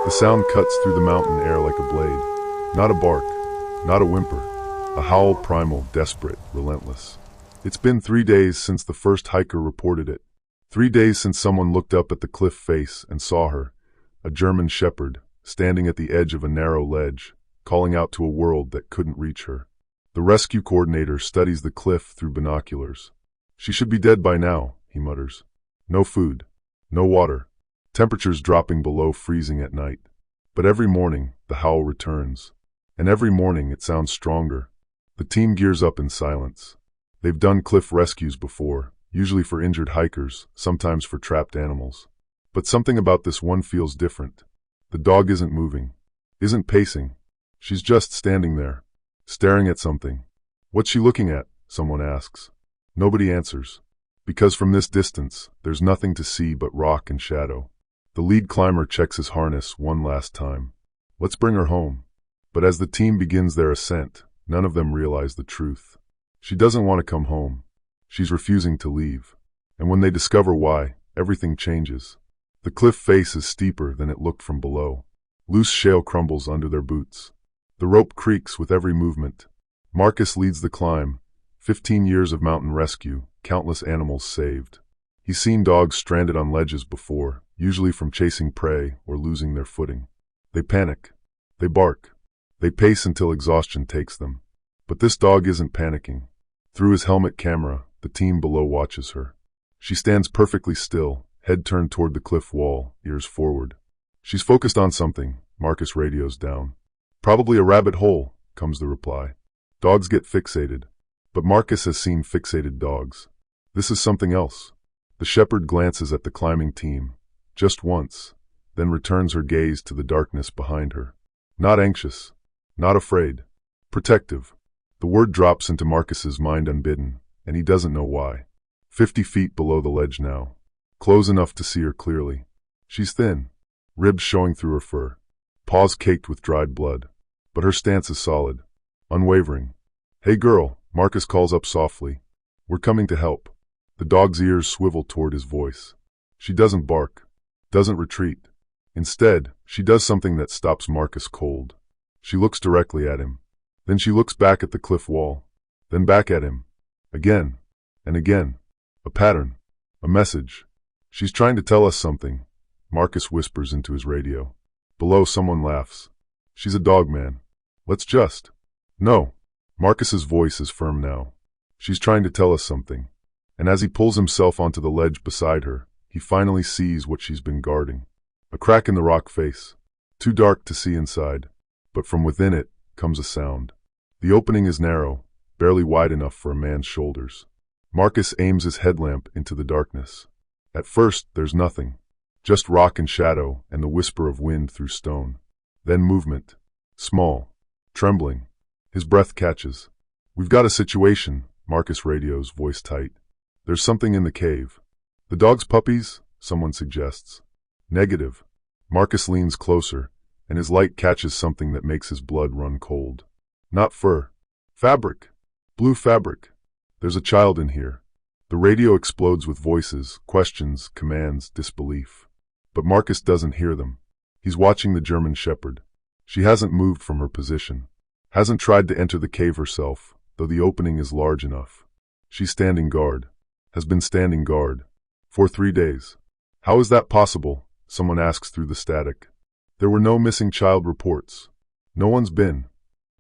The sound cuts through the mountain air like a blade. Not a bark, not a whimper. A howl, primal, desperate, relentless. It's been 3 days since the first hiker reported it. 3 days since someone looked up at the cliff face and saw her, a German shepherd, standing at the edge of a narrow ledge, calling out to a world that couldn't reach her. The rescue coordinator studies the cliff through binoculars. She should be dead by now, he mutters. No food, no water, temperatures dropping below freezing at night. But every morning, the howl returns. And every morning it sounds stronger. The team gears up in silence. They've done cliff rescues before, usually for injured hikers, sometimes for trapped animals. But something about this one feels different. The dog isn't moving, isn't pacing. She's just standing there, staring at something. What's she looking at? Someone asks. Nobody answers. Because from this distance, there's nothing to see but rock and shadow. The lead climber checks his harness one last time. Let's bring her home. But as the team begins their ascent, none of them realize the truth. She doesn't want to come home. She's refusing to leave. And when they discover why, everything changes. The cliff face is steeper than it looked from below. Loose shale crumbles under their boots. The rope creaks with every movement. Marcus leads the climb. 15 years of mountain rescue, countless animals saved. He's seen dogs stranded on ledges before, usually from chasing prey or losing their footing. They panic. They bark. They pace until exhaustion takes them. But this dog isn't panicking. Through his helmet camera, the team below watches her. She stands perfectly still, head turned toward the cliff wall, ears forward. She's focused on something. Marcus radios down. Probably a rabbit hole, comes the reply. Dogs get fixated. But Marcus has seen fixated dogs. This is something else. The shepherd glances at the climbing team, just once, then returns her gaze to the darkness behind her. Not anxious, not afraid, protective. The word drops into Marcus's mind unbidden, and he doesn't know why. 50 feet below the ledge now, close enough to see her clearly. She's thin, ribs showing through her fur, paws caked with dried blood. But her stance is solid, unwavering. Hey girl, Marcus calls up softly. We're coming to help. The dog's ears swivel toward his voice. She doesn't bark, doesn't retreat. Instead, she does something that stops Marcus cold. She looks directly at him. Then she looks back at the cliff wall. Then back at him. Again. And again. A pattern. A message. She's trying to tell us something. Marcus whispers into his radio. Below, someone laughs. She's a dog, man. Let's just. No. Marcus's voice is firm now. She's trying to tell us something. And as he pulls himself onto the ledge beside her, he finally sees what she's been guarding. A crack in the rock face. Too dark to see inside. But from within it comes a sound. The opening is narrow, barely wide enough for a man's shoulders. Marcus aims his headlamp into the darkness. At first, there's nothing. Just rock and shadow and the whisper of wind through stone. Then movement. Small. Trembling. His breath catches. We've got a situation, Marcus radios, voice tight. There's something in the cave. The dog's puppies? Someone suggests. Negative. Marcus leans closer, and his light catches something that makes his blood run cold. Not fur. Fabric. Blue fabric. There's a child in here. The radio explodes with voices, questions, commands, disbelief. But Marcus doesn't hear them. He's watching the German shepherd. She hasn't moved from her position. Hasn't tried to enter the cave herself, though the opening is large enough. She's standing guard. Has been standing guard. For 3 days. How is that possible? Someone asks through the static. There were no missing child reports. No one's been.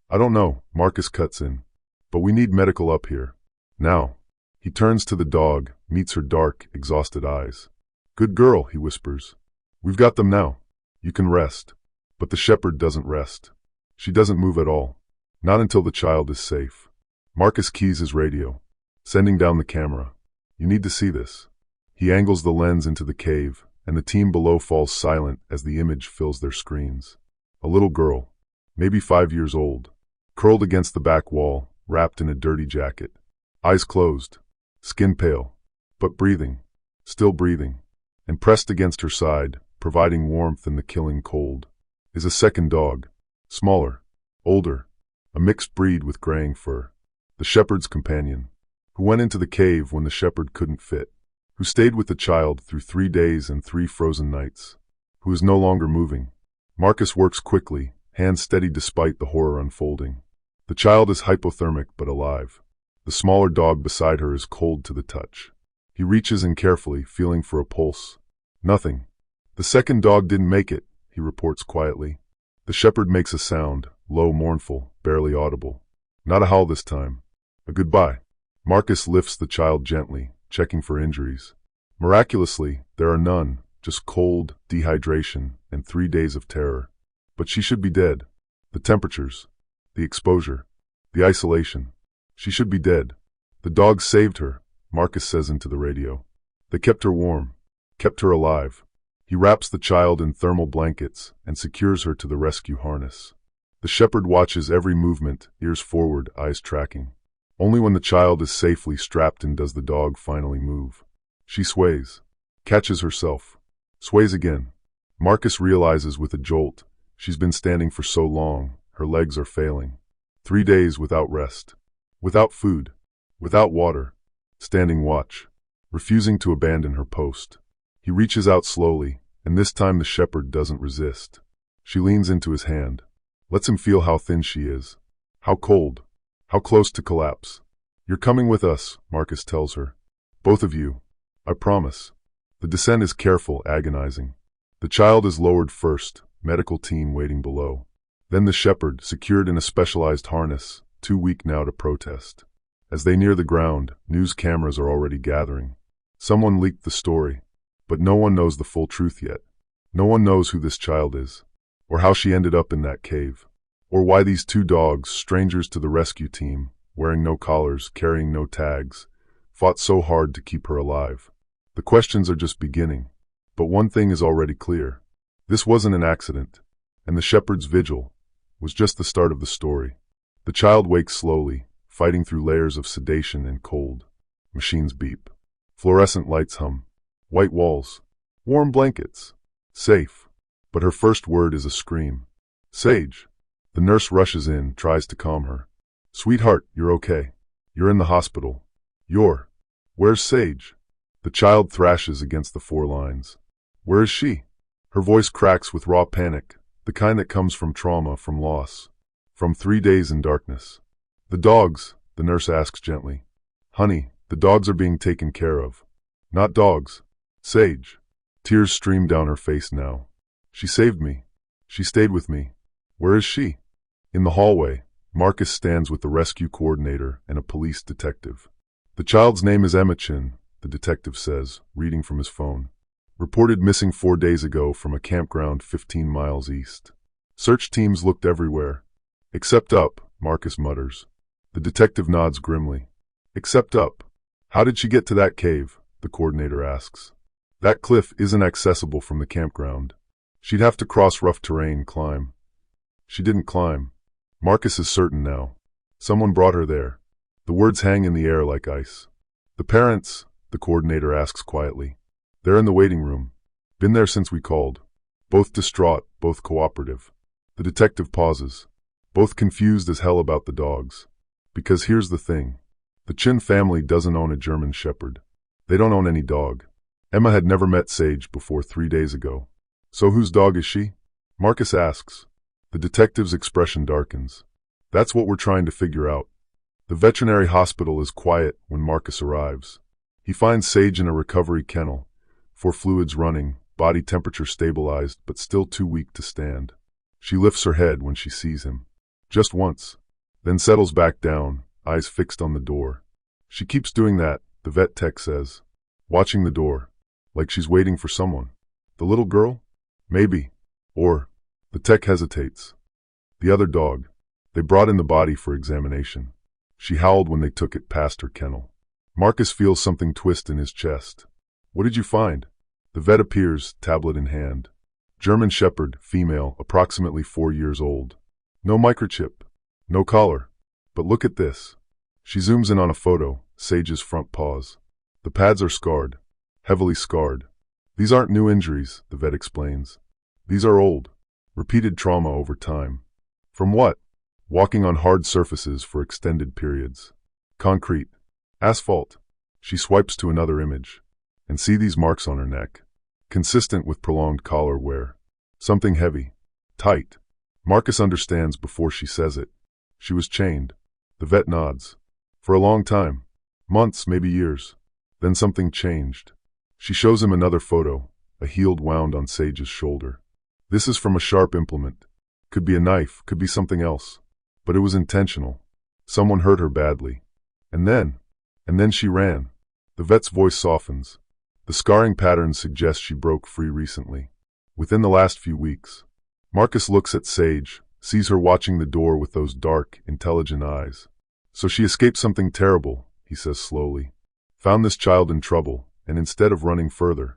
I don't know, Marcus cuts in. But we need medical up here. Now. He turns to the dog, meets her dark, exhausted eyes. Good girl, he whispers. We've got them now. You can rest. But the shepherd doesn't rest. She doesn't move at all. Not until the child is safe. Marcus keys his radio, sending down the camera. You need to see this. He angles the lens into the cave, and the team below falls silent as the image fills their screens. A little girl, maybe 5 years old, curled against the back wall, wrapped in a dirty jacket. Eyes closed, skin pale, but breathing, still breathing. And pressed against her side, providing warmth in the killing cold, is a second dog, smaller, older, a mixed breed with graying fur. The shepherd's companion, who went into the cave when the shepherd couldn't fit, who stayed with the child through 3 days and 3 frozen nights, who is no longer moving, Marcus works quickly, hands steady despite the horror unfolding. The child is hypothermic but alive. The smaller dog beside her is cold to the touch. He reaches in carefully, feeling for a pulse. Nothing. The second dog didn't make it, he reports quietly. The shepherd makes a sound, low, mournful, barely audible. Not a howl this time. A goodbye. Marcus lifts the child gently, checking for injuries. Miraculously, there are none, just cold, dehydration, and 3 days of terror. But she should be dead. The temperatures, the exposure, the isolation. She should be dead. The dogs saved her, Marcus says into the radio. They kept her warm, kept her alive. He wraps the child in thermal blankets and secures her to the rescue harness. The shepherd watches every movement, ears forward, eyes tracking. Only when the child is safely strapped in does the dog finally move. She sways, catches herself, sways again. Marcus realizes with a jolt, she's been standing for so long, her legs are failing. 3 days without rest, without food, without water, standing watch, refusing to abandon her post. He reaches out slowly, and this time the shepherd doesn't resist. She leans into his hand, lets him feel how thin she is, how cold, how close to collapse. You're coming with us, Marcus tells her. Both of you. I promise. The descent is careful, agonizing. The child is lowered first, medical team waiting below. Then the shepherd, secured in a specialized harness, too weak now to protest. As they near the ground, news cameras are already gathering. Someone leaked the story, but no one knows the full truth yet. No one knows who this child is, or how she ended up in that cave, or why these 2 dogs, strangers to the rescue team, wearing no collars, carrying no tags, fought so hard to keep her alive. The questions are just beginning, but one thing is already clear. This wasn't an accident, and the shepherd's vigil was just the start of the story. The child wakes slowly, fighting through layers of sedation and cold. Machines beep. Fluorescent lights hum. White walls. Warm blankets. Safe. But her first word is a scream. Sage. The nurse rushes in, tries to calm her. Sweetheart, you're okay. You're in the hospital. Where's Sage? The child thrashes against the 4 lines. Where is she? Her voice cracks with raw panic, the kind that comes from trauma, from loss, from 3 days in darkness. The dogs, the nurse asks gently. Honey, the dogs are being taken care of. Not dogs. Sage. Tears stream down her face now. She saved me. She stayed with me. Where is she? In the hallway, Marcus stands with the rescue coordinator and a police detective. The child's name is Emichin, the detective says, reading from his phone. Reported missing 4 days ago from a campground 15 miles east. Search teams looked everywhere. Except up, Marcus mutters. The detective nods grimly. Except up. How did she get to that cave? The coordinator asks. That cliff isn't accessible from the campground. She'd have to cross rough terrain, climb. She didn't climb. Marcus is certain now. Someone brought her there. The words hang in the air like ice. The parents, the coordinator asks quietly. They're in the waiting room. Been there since we called. Both distraught, both cooperative. The detective pauses. Both confused as hell about the dogs. Because here's the thing. The Chin family doesn't own a German shepherd. They don't own any dog. Emma had never met Sage before 3 days ago. So whose dog is she? Marcus asks. The detective's expression darkens. That's what we're trying to figure out. The veterinary hospital is quiet when Marcus arrives. He finds Sage in a recovery kennel, 4 fluids running, body temperature stabilized, but still too weak to stand. She lifts her head when she sees him. Just once. Then settles back down, eyes fixed on the door. She keeps doing that, the vet tech says. Watching the door. Like she's waiting for someone. The little girl? Maybe. Or, the tech hesitates. The other dog. They brought in the body for examination. She howled when they took it past her kennel. Marcus feels something twist in his chest. What did you find? The vet appears, tablet in hand. German shepherd, female, approximately 4 years old. No microchip. No collar. But look at this. She zooms in on a photo, Sage's front paws. The pads are scarred. Heavily scarred. These aren't new injuries, the vet explains. These are old. Repeated trauma over time. From what? Walking on hard surfaces for extended periods. Concrete. Asphalt. She swipes to another image. And see these marks on her neck. Consistent with prolonged collar wear. Something heavy. Tight. Marcus understands before she says it. She was chained. The vet nods. For a long time. Months, maybe years. Then something changed. She shows him another photo, a healed wound on Sage's shoulder. This is from a sharp implement. Could be a knife, could be something else. But it was intentional. Someone hurt her badly. And then she ran. The vet's voice softens. The scarring pattern suggests she broke free recently. Within the last few weeks. Marcus looks at Sage, sees her watching the door with those dark, intelligent eyes. So she escaped something terrible, he says slowly. Found this child in trouble, and instead of running further,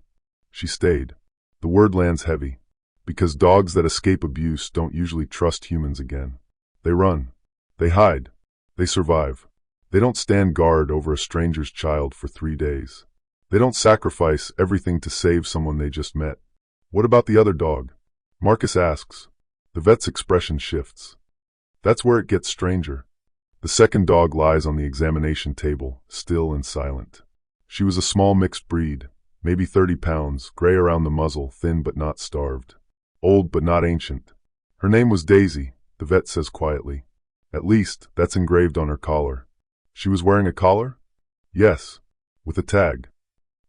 she stayed. The word lands heavy. Because dogs that escape abuse don't usually trust humans again. They run. They hide. They survive. They don't stand guard over a stranger's child for 3 days. They don't sacrifice everything to save someone they just met. What about the other dog? Marcus asks. The vet's expression shifts. That's where it gets stranger. The second dog lies on the examination table, still and silent. She was a small mixed breed, maybe 30 pounds, gray around the muzzle, thin but not starved. Old but not ancient. Her name was Daisy, the vet says quietly. At least, that's engraved on her collar. She was wearing a collar? Yes, with a tag.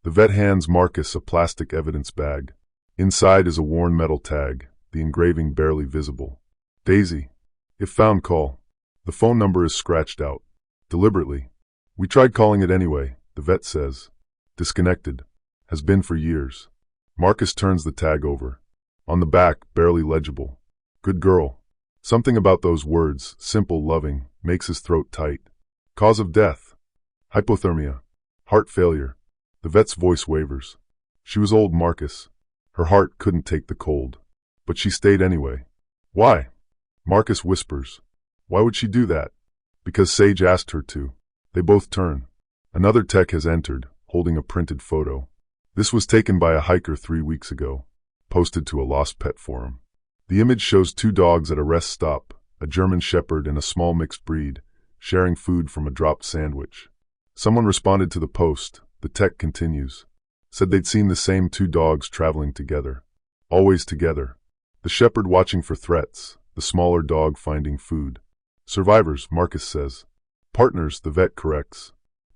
The vet hands Marcus a plastic evidence bag. Inside is a worn metal tag, the engraving barely visible. Daisy. If found, call. The phone number is scratched out. Deliberately. We tried calling it anyway, the vet says. Disconnected. Has been for years. Marcus turns the tag over. On the back, barely legible. Good girl. Something about those words, simple, loving, makes his throat tight. Cause of death. Hypothermia. Heart failure. The vet's voice wavers. She was old, Marcus. Her heart couldn't take the cold. But she stayed anyway. Why? Marcus whispers. Why would she do that? Because Sage asked her to. They both turn. Another tech has entered, holding a printed photo. This was taken by a hiker 3 weeks ago. Posted to a lost pet forum. The image shows 2 dogs at a rest stop, a German Shepherd and a small mixed breed, sharing food from a dropped sandwich. Someone responded to the post. The tech continues. Said they'd seen the same 2 dogs traveling together. Always together. The shepherd watching for threats, the smaller dog finding food. Survivors, Marcus says. Partners, the vet corrects.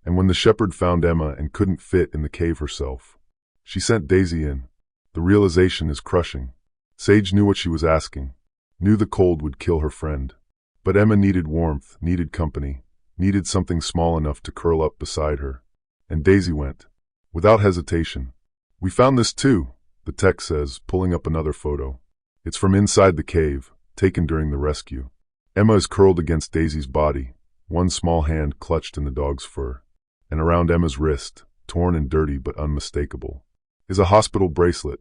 And when the shepherd found Emma and couldn't fit in the cave herself, she sent Daisy in. The realization is crushing. Sage knew what she was asking. Knew the cold would kill her friend. But Emma needed warmth, needed company, needed something small enough to curl up beside her. And Daisy went. Without hesitation. We found this too, the tech says, pulling up another photo. It's from inside the cave, taken during the rescue. Emma is curled against Daisy's body, one small hand clutched in the dog's fur. And around Emma's wrist, torn and dirty but unmistakable, is a hospital bracelet.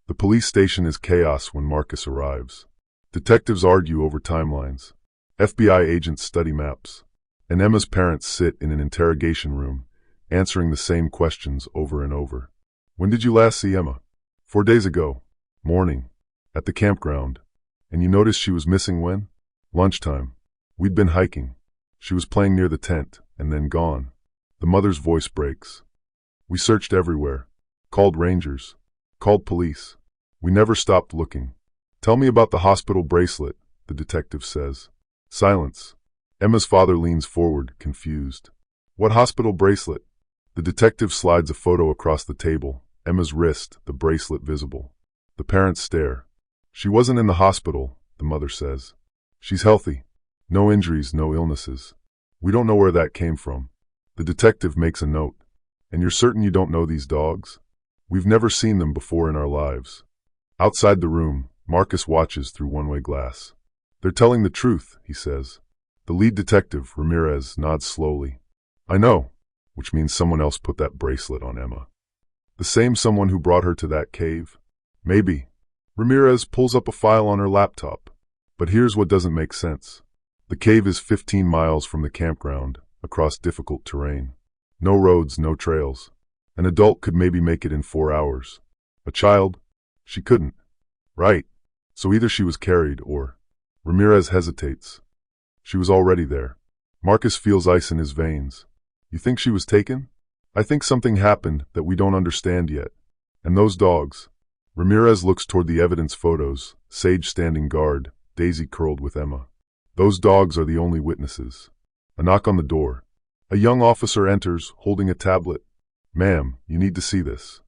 The police station is chaos when Marcus arrives. Detectives argue over timelines. FBI agents study maps. And Emma's parents sit in an interrogation room, answering the same questions over and over. When did you last see Emma? 4 days ago. Morning. At the campground. And you noticed she was missing when? Lunchtime. We'd been hiking. She was playing near the tent, and then gone. The mother's voice breaks. We searched everywhere. Called rangers. Called police. We never stopped looking. Tell me about the hospital bracelet, the detective says. Silence. Emma's father leans forward, confused. What hospital bracelet? The detective slides a photo across the table, Emma's wrist, the bracelet visible. The parents stare. She wasn't in the hospital, the mother says. She's healthy. No injuries, no illnesses. We don't know where that came from. The detective makes a note. And you're certain you don't know these dogs? We've never seen them before in our lives. Outside the room, Marcus watches through one-way glass. They're telling the truth, he says. The lead detective, Ramirez, nods slowly. I know, which means someone else put that bracelet on Emma. The same someone who brought her to that cave? Maybe. Ramirez pulls up a file on her laptop. But here's what doesn't make sense. The cave is 15 miles from the campground, across difficult terrain. No roads, no trails. An adult could maybe make it in 4 hours. A child? She couldn't. Right. So either she was carried or... Ramirez hesitates. She was already there. Marcus feels ice in his veins. You think she was taken? I think something happened that we don't understand yet. And those dogs. Ramirez looks toward the evidence photos, Sage standing guard, Daisy curled with Emma. Those dogs are the only witnesses. A knock on the door. A young officer enters, holding a tablet. "Ma'am, you need to see this."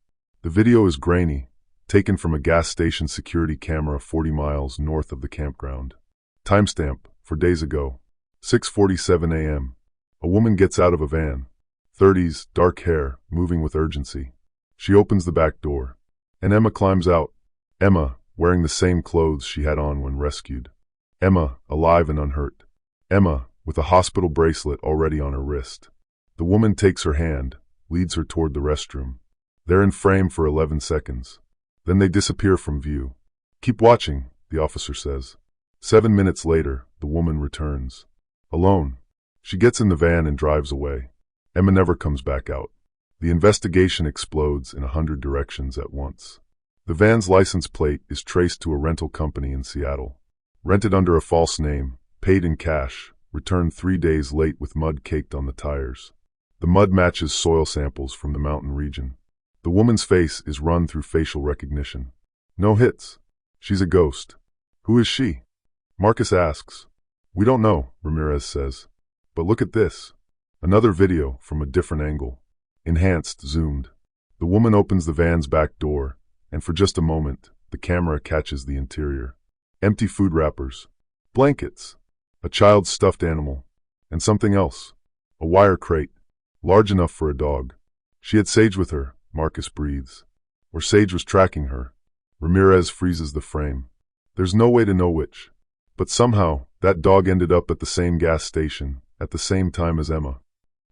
The video is grainy, taken from a gas station security camera 40 miles north of the campground. Timestamp, 4 days ago. 6:47 a.m. A woman gets out of a van. 30s, dark hair, moving with urgency. She opens the back door. And Emma climbs out. Emma, wearing the same clothes she had on when rescued. Emma, alive and unhurt. Emma, with a hospital bracelet already on her wrist. The woman takes her hand, leads her toward the restroom. They're in frame for 11 seconds. Then they disappear from view. "Keep watching," the officer says. 7 minutes later, the woman returns. Alone. She gets in the van and drives away. Emma never comes back out. The investigation explodes in 100 directions at once. The van's license plate is traced to a rental company in Seattle. Rented under a false name, paid in cash, returned 3 days late with mud caked on the tires. The mud matches soil samples from the mountain region. The woman's face is run through facial recognition. No hits. She's a ghost. "Who is she?" Marcus asks. "We don't know," Ramirez says. "But look at this." Another video from a different angle. Enhanced, zoomed. The woman opens the van's back door, and for just a moment, the camera catches the interior. Empty food wrappers. Blankets. A child's stuffed animal. And something else. A wire crate. Large enough for a dog. She had Sage with her, Marcus breathes. Or Sage was tracking her. Ramirez freezes the frame. There's no way to know which. But somehow, that dog ended up at the same gas station, at the same time as Emma.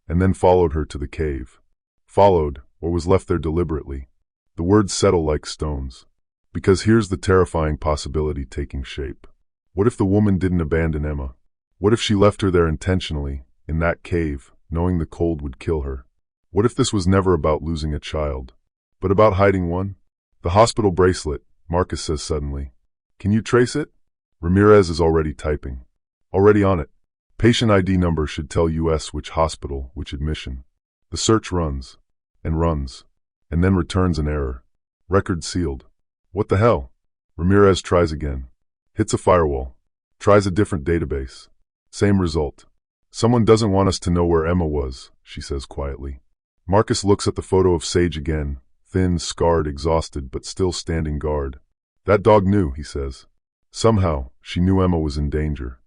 And then followed her to the cave. Followed, or was left there deliberately. The words settle like stones. Because here's the terrifying possibility taking shape. What if the woman didn't abandon Emma? What if she left her there intentionally, in that cave, knowing the cold would kill her? What if this was never about losing a child, but about hiding one? The hospital bracelet, Marcus says suddenly. "Can you trace it?" Ramirez is already typing. Already on it. Patient ID number should tell US which hospital, which admission. The search runs, and then returns an error. Record sealed. What the hell? Ramirez tries again. Hits a firewall. Tries a different database. Same result. "Someone doesn't want us to know where Emma was," she says quietly. Marcus looks at the photo of Sage again, thin, scarred, exhausted, but still standing guard. "That dog knew," he says. "Somehow, she knew Emma was in danger."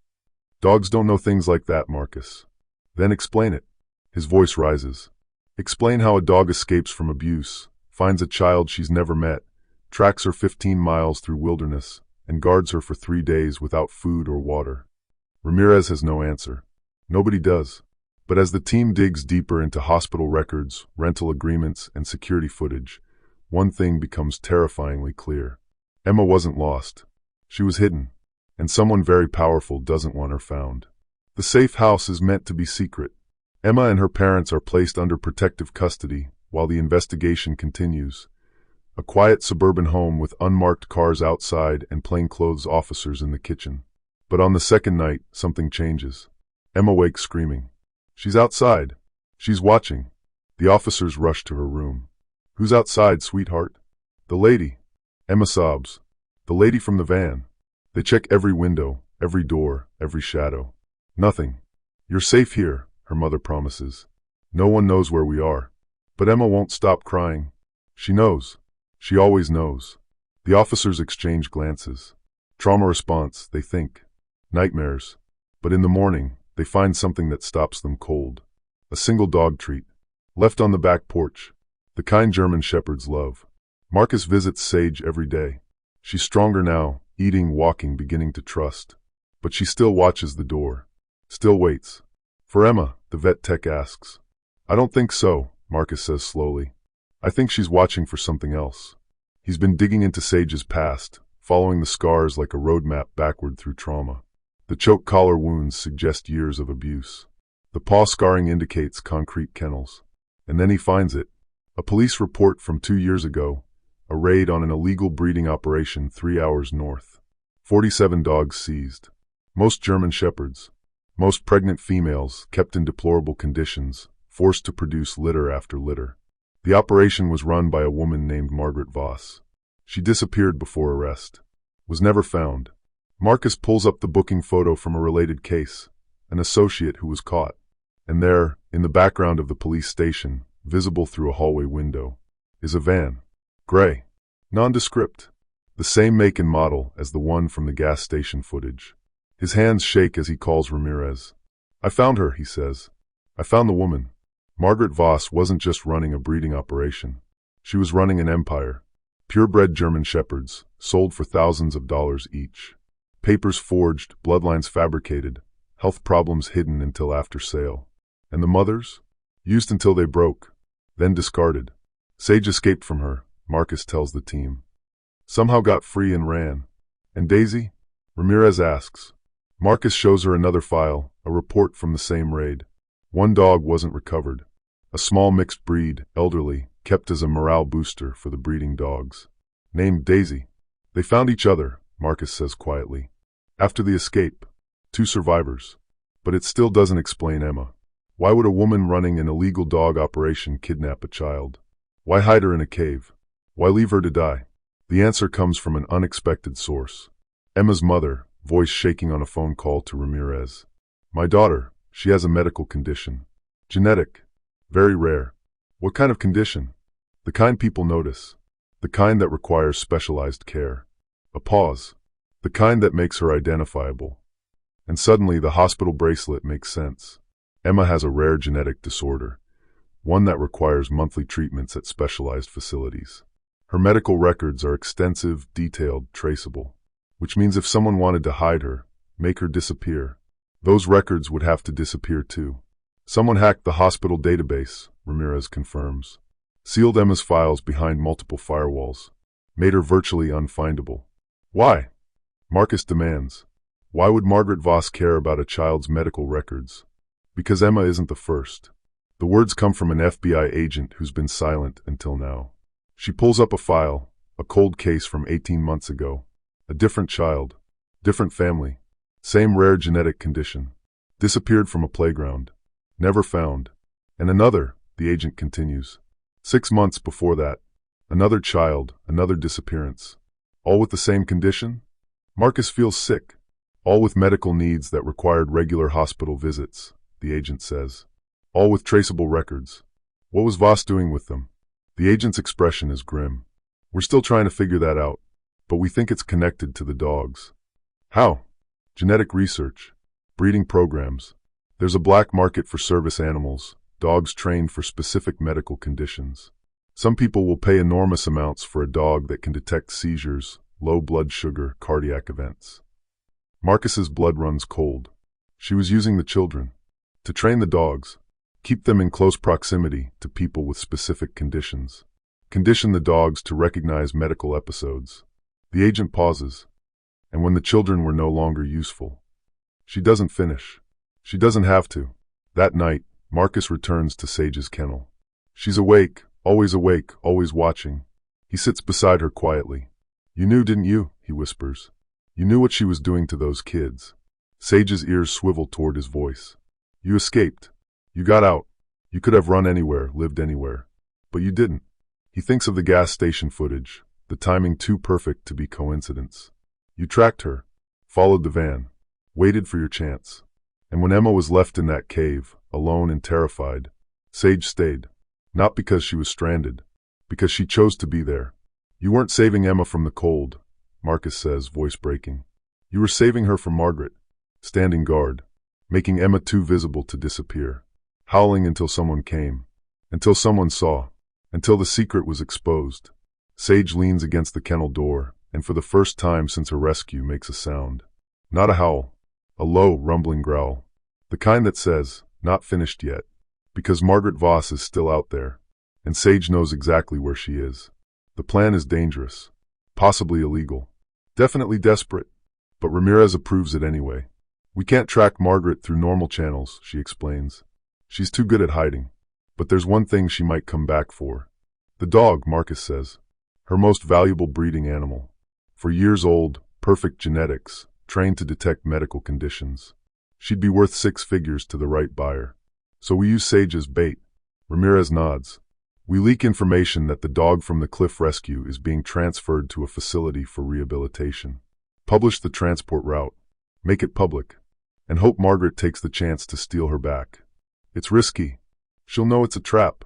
"Dogs don't know things like that, Marcus." "Then explain it." His voice rises. "Explain how a dog escapes from abuse, finds a child she's never met, tracks her 15 miles through wilderness, and guards her for 3 days without food or water." Ramirez has no answer. Nobody does. But as the team digs deeper into hospital records, rental agreements, and security footage, one thing becomes terrifyingly clear. Emma wasn't lost. She was hidden. And someone very powerful doesn't want her found. The safe house is meant to be secret. Emma and her parents are placed under protective custody while the investigation continues. A quiet suburban home with unmarked cars outside and plainclothes officers in the kitchen. But on the second night, something changes. Emma wakes screaming. She's outside. She's watching. The officers rush to her room. "Who's outside, sweetheart?" "The lady." Emma sobs. "The lady from the van." They check every window, every door, every shadow. Nothing. "You're safe here," her mother promises. "No one knows where we are." But Emma won't stop crying. She knows. She always knows. The officers exchange glances. Trauma response, they think. Nightmares. But in the morning, they find something that stops them cold. A single dog treat. Left on the back porch. The kind German shepherds love. Marcus visits Sage every day. She's stronger now, eating, walking, beginning to trust. But she still watches the door. Still waits. For Emma, the vet tech asks. "I don't think so," Marcus says slowly. "I think she's watching for something else." He's been digging into Sage's past, following the scars like a roadmap backward through trauma. The choke collar wounds suggest years of abuse. The paw scarring indicates concrete kennels. And then he finds it. A police report from 2 years ago. A raid on an illegal breeding operation 3 hours north. 47 dogs seized. Most German shepherds. Most pregnant females, kept in deplorable conditions, forced to produce litter after litter. The operation was run by a woman named Margaret Voss. She disappeared before arrest. Was never found. Marcus pulls up the booking photo from a related case, an associate who was caught. And there, in the background of the police station, visible through a hallway window, is a van. Gray. Nondescript. The same make and model as the one from the gas station footage. His hands shake as he calls Ramirez. I found her, he says. I found the woman. Margaret Voss wasn't just running a breeding operation. She was running an empire. Purebred German shepherds, sold for thousands of dollars each. Papers forged, bloodlines fabricated, health problems hidden until after sale. And the mothers? Used until they broke, then discarded. Sage escaped from her, Marcus tells the team. Somehow got free and ran. And Daisy? Ramirez asks. Marcus shows her another file, a report from the same raid. One dog wasn't recovered. A small mixed breed, elderly, kept as a morale booster for the breeding dogs. Named Daisy. They found each other, Marcus says quietly. After the escape. 2 survivors. But it still doesn't explain Emma. Why would a woman running an illegal dog operation kidnap a child? Why hide her in a cave? Why leave her to die? The answer comes from an unexpected source. Emma's mother, voice shaking on a phone call to Ramirez. My daughter, she has a medical condition. Genetic. Very rare. What kind of condition? The kind people notice. The kind that requires specialized care. A pause. The kind that makes her identifiable. And suddenly the hospital bracelet makes sense. Emma has a rare genetic disorder, one that requires monthly treatments at specialized facilities. Her medical records are extensive, detailed, traceable, which means if someone wanted to hide her, make her disappear, those records would have to disappear too. Someone hacked the hospital database, Ramirez confirms. Sealed Emma's files behind multiple firewalls. Made her virtually unfindable. Why? Marcus demands. Why would Margaret Voss care about a child's medical records? Because Emma isn't the first. The words come from an FBI agent who's been silent until now. She pulls up a file, a cold case from 18 months ago. A different child. Different family. Same rare genetic condition. Disappeared from a playground. Never found. And another, the agent continues. 6 months before that. Another child, another disappearance. All with the same condition? Marcus feels sick. All with medical needs that required regular hospital visits, the agent says. All with traceable records. What was Voss doing with them? The agent's expression is grim. We're still trying to figure that out, but we think it's connected to the dogs. How? Genetic research. Breeding programs. There's a black market for service animals, dogs trained for specific medical conditions. Some people will pay enormous amounts for a dog that can detect seizures, low blood sugar, cardiac events. Marcus's blood runs cold. She was using the children to train the dogs, keep them in close proximity to people with specific conditions, condition the dogs to recognize medical episodes. The agent pauses, and when the children were no longer useful. She doesn't finish. She doesn't have to. That night, Marcus returns to Sage's kennel. She's awake, always watching. He sits beside her quietly. You knew, didn't you? He whispers. You knew what she was doing to those kids. Sage's ears swivel toward his voice. You escaped. You got out. You could have run anywhere, lived anywhere. But you didn't. He thinks of the gas station footage, the timing too perfect to be coincidence. You tracked her, followed the van, waited for your chance. And when Emma was left in that cave, alone and terrified, Sage stayed. Not because she was stranded, because she chose to be there. You weren't saving Emma from the cold, Marcus says, voice breaking. You were saving her from Margaret, standing guard, making Emma too visible to disappear, howling until someone came, until someone saw, until the secret was exposed. Sage leans against the kennel door, and for the first time since her rescue makes a sound. Not a howl, a low, rumbling growl, the kind that says, not finished yet, because Margaret Voss is still out there, and Sage knows exactly where she is. The plan is dangerous, possibly illegal, definitely desperate, but Ramirez approves it anyway. We can't track Margaret through normal channels, she explains. She's too good at hiding. But there's one thing she might come back for. The dog, Marcus says. Her most valuable breeding animal. For years old, perfect genetics, trained to detect medical conditions. She'd be worth 6 figures to the right buyer. So we use Sage as bait. Ramirez nods. We leak information that the dog from the cliff rescue is being transferred to a facility for rehabilitation. Publish the transport route. Make it public. And hope Margaret takes the chance to steal her back. It's risky. She'll know it's a trap.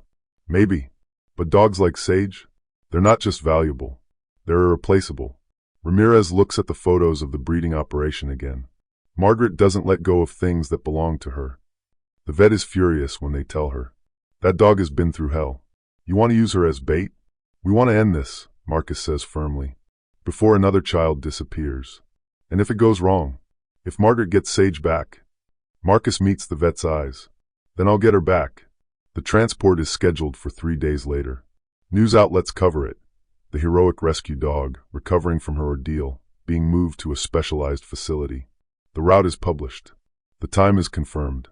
Maybe. But dogs like Sage? They're not just valuable. They're irreplaceable. Ramirez looks at the photos of the breeding operation again. Margaret doesn't let go of things that belong to her. The vet is furious when they tell her. That dog has been through hell. You want to use her as bait? We want to end this, Marcus says firmly, before another child disappears. And if it goes wrong, if Margaret gets Sage back, Marcus meets the vet's eyes. Then I'll get her back. The transport is scheduled for 3 days later. News outlets cover it. The heroic rescue dog, recovering from her ordeal, being moved to a specialized facility. The route is published. The time is confirmed.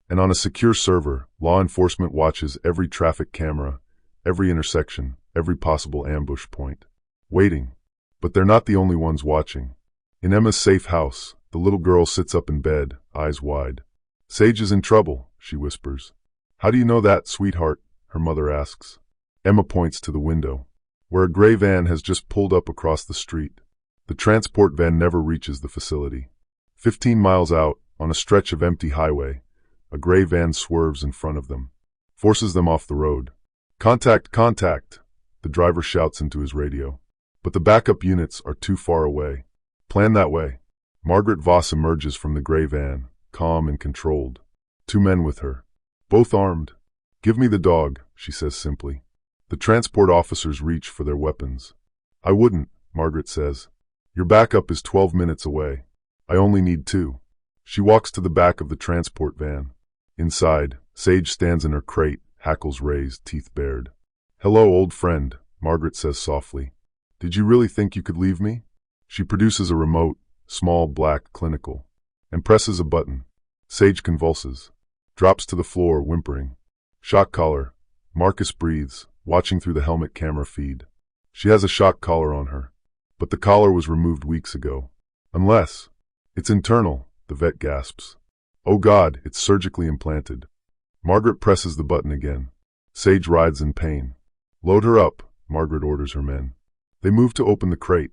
And on a secure server, law enforcement watches every traffic camera, every intersection, every possible ambush point. Waiting. But they're not the only ones watching. In Emma's safe house, the little girl sits up in bed, eyes wide. Sage is in trouble, she whispers. How do you know that, sweetheart? Her mother asks. Emma points to the window, where a gray van has just pulled up across the street. The transport van never reaches the facility. 15 miles out, on a stretch of empty highway, a gray van swerves in front of them, forces them off the road. Contact, contact, the driver shouts into his radio. But the backup units are too far away. Plan that way. Margaret Voss emerges from the gray van, calm and controlled. 2 men with her, both armed. Give me the dog, she says simply. The transport officers reach for their weapons. I wouldn't, Margaret says. Your backup is 12 minutes away. I only need 2. She walks to the back of the transport van. Inside, Sage stands in her crate, hackles raised, teeth bared. Hello, old friend, Margaret says softly. Did you really think you could leave me? She produces a remote, small, black, clinical, and presses a button. Sage convulses, drops to the floor, whimpering. Shock collar. Marcus breathes, watching through the helmet camera feed. She has a shock collar on her, but the collar was removed weeks ago. Unless it's internal, the vet gasps. Oh God, it's surgically implanted. Margaret presses the button again. Sage writhes in pain. Load her up, Margaret orders her men. They move to open the crate,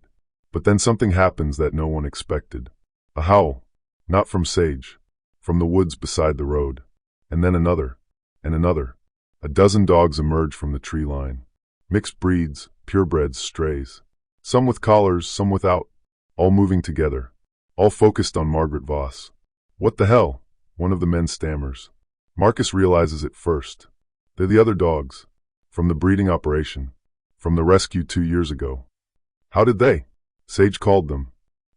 but then something happens that no one expected. A howl, not from Sage, from the woods beside the road. And then another, and another. A dozen dogs emerge from the tree line. Mixed breeds, purebreds, strays. Some with collars, some without. All moving together. All focused on Margaret Voss. What the hell? One of the men stammers. Marcus realizes it first. They're the other dogs. From the breeding operation. From the rescue 2 years ago. How did they? Sage called them.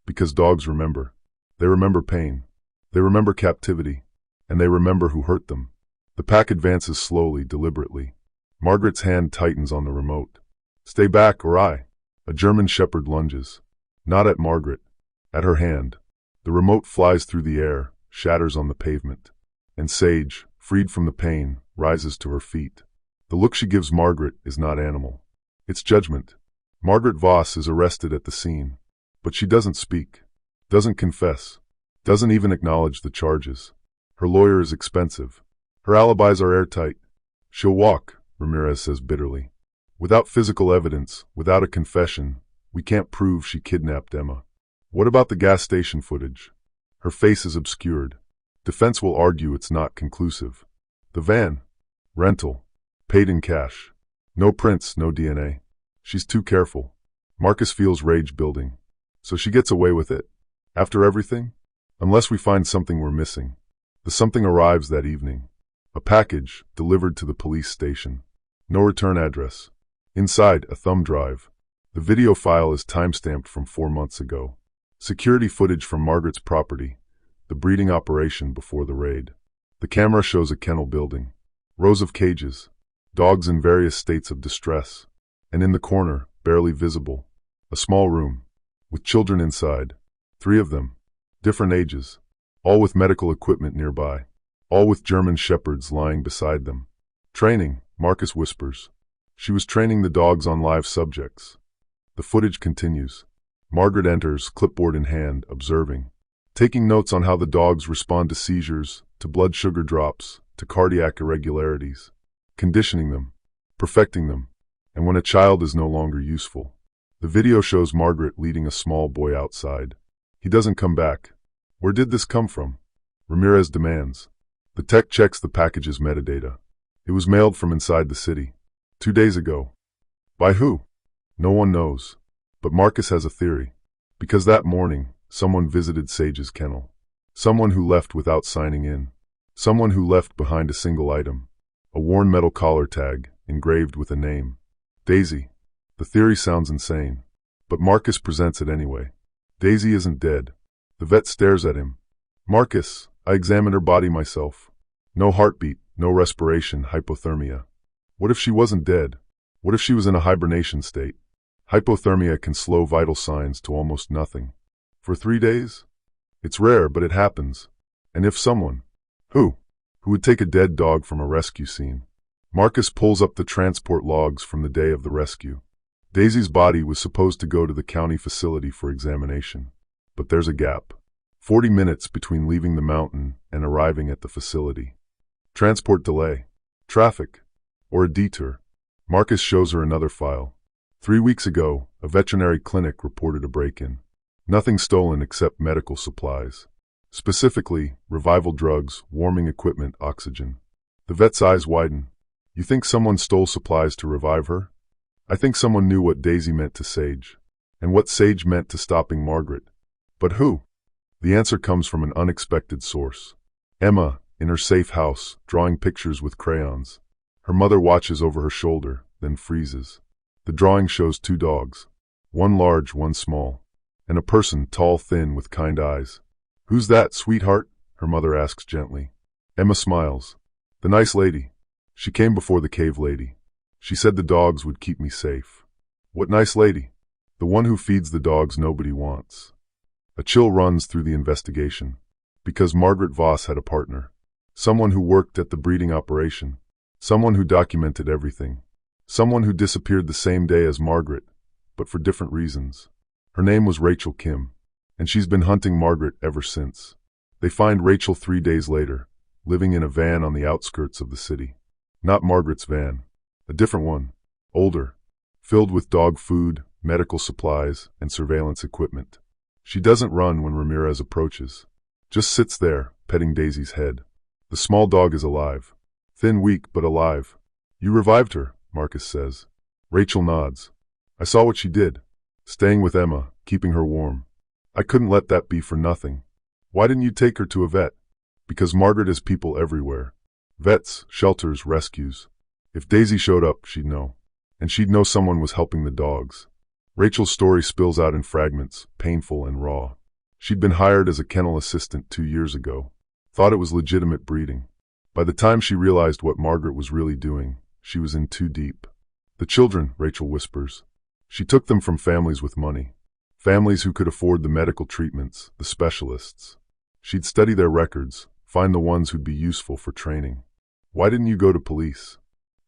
Because dogs remember. They remember pain. They remember captivity. And they remember who hurt them. The pack advances slowly, deliberately. Margaret's hand tightens on the remote. Stay back, or I. A German shepherd lunges. Not at Margaret. At her hand. The remote flies through the air, shatters on the pavement. And Sage, freed from the pain, rises to her feet. The look she gives Margaret is not animal. It's judgment. Margaret Voss is arrested at the scene. But she doesn't speak. Doesn't confess. Doesn't even acknowledge the charges. Her lawyer is expensive. Her alibis are airtight. She'll walk, Ramirez says bitterly. Without physical evidence, without a confession, we can't prove she kidnapped Emma. What about the gas station footage? Her face is obscured. Defense will argue it's not conclusive. The van? Rental. Paid in cash. No prints, no DNA. She's too careful. Marcus feels rage building. So she gets away with it? After everything? Unless we find something we're missing. The something arrives that evening. A package, delivered to the police station. No return address. Inside, a thumb drive. The video file is time-stamped from 4 months ago. Security footage from Margaret's property. The breeding operation before the raid. The camera shows a kennel building. Rows of cages. Dogs in various states of distress. And in the corner, barely visible, a small room. With children inside. 3 of them. Different ages. All with medical equipment nearby. All with German shepherds lying beside them. Training, Marcus whispers. She was training the dogs on live subjects. The footage continues. Margaret enters, clipboard in hand, observing. Taking notes on how the dogs respond to seizures, to blood sugar drops, to cardiac irregularities. Conditioning them. perfecting them. And when a child is no longer useful. The video shows Margaret leading a small boy outside. He doesn't come back. Where did this come from? Ramirez demands. The tech checks the package's metadata. It was mailed from inside the city. 2 days ago. By who? No one knows. But Marcus has a theory. Because that morning, someone visited Sage's kennel. Someone who left without signing in. Someone who left behind a single item. A worn metal collar tag, engraved with a name. Daisy. The theory sounds insane. But Marcus presents it anyway. Daisy isn't dead. The vet stares at him. Marcus, I examined her body myself. No heartbeat, no respiration, hypothermia. What if she wasn't dead? What if she was in a hibernation state? Hypothermia can slow vital signs to almost nothing. For 3 days? It's rare, but it happens. And if someone... Who would take a dead dog from a rescue scene? Marcus pulls up the transport logs from the day of the rescue. Daisy's body was supposed to go to the county facility for examination. But there's a gap. 40 minutes between leaving the mountain and arriving at the facility. Transport delay. Traffic. Or a detour. Marcus shows her another file. 3 weeks ago, a veterinary clinic reported a break-in. Nothing stolen except medical supplies. Specifically, revival drugs, warming equipment, oxygen. The vet's eyes widen. You think someone stole supplies to revive her? I think someone knew what Daisy meant to Sage. And what Sage meant to stopping Margaret. But who? The answer comes from an unexpected source. Emma, in her safe house, drawing pictures with crayons. Her mother watches over her shoulder, then freezes. The drawing shows 2 dogs. One large, one small. And a person, tall, thin, with kind eyes. Who's that, sweetheart? Her mother asks gently. Emma smiles. The nice lady. She came before the cave lady. She said the dogs would keep me safe. What nice lady? The one who feeds the dogs nobody wants. A chill runs through the investigation. Because Margaret Voss had a partner. Someone who worked at the breeding operation. Someone who documented everything. Someone who disappeared the same day as Margaret, but for different reasons. Her name was Rachel Kim, and she's been hunting Margaret ever since. They find Rachel 3 days later, living in a van on the outskirts of the city. Not Margaret's van. A different one. Older. Filled with dog food, medical supplies, and surveillance equipment. She doesn't run when Ramirez approaches. Just sits there, petting Daisy's head. The small dog is alive. Thin, weak, but alive. You revived her, Marcus says. Rachel nods. I saw what she did. Staying with Emma, keeping her warm. I couldn't let that be for nothing. Why didn't you take her to a vet? Because Margaret has people everywhere. Vets, shelters, rescues. If Daisy showed up, she'd know. And she'd know someone was helping the dogs. Rachel's story spills out in fragments, painful and raw. She'd been hired as a kennel assistant 2 years ago. Thought it was legitimate breeding. By the time she realized what Margaret was really doing, she was in too deep. The children, Rachel whispers. She took them from families with money. Families who could afford the medical treatments, the specialists. She'd study their records, find the ones who'd be useful for training. Why didn't you go to police?